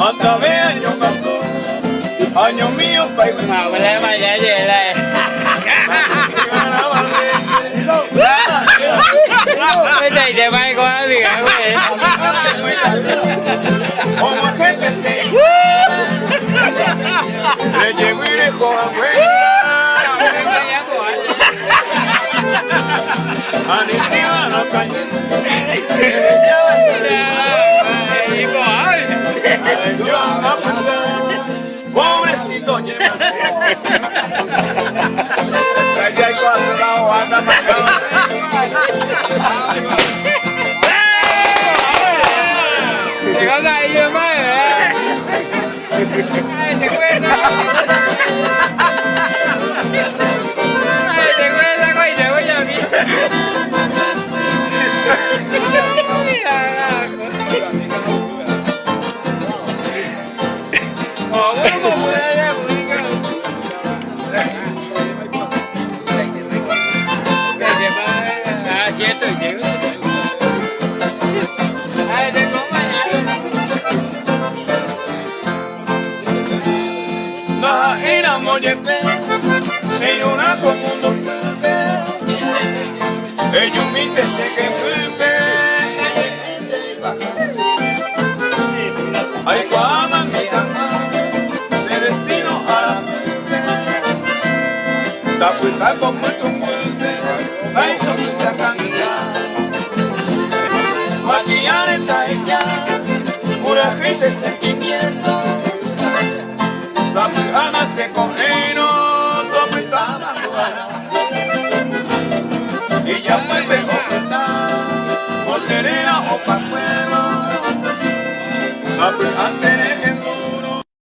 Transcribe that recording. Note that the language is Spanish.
anda ve año canto, año mío pa' igual. เอาไปเลยมาเยอะๆเลยไม่ใช่เดี๋ยวไม่ก็เหลือเว้ย Como gente te le llego y le joda abuela. Anisiva la calle. Pobrecito, llévase. Allá hay cuatro lados, anda marcado. Llegó ahí yo más, ay, te cuento. Ay, te cuento, coño, voy a mí. Oh, bueno, pues ya, Señora como un doctor, ellos me dicen que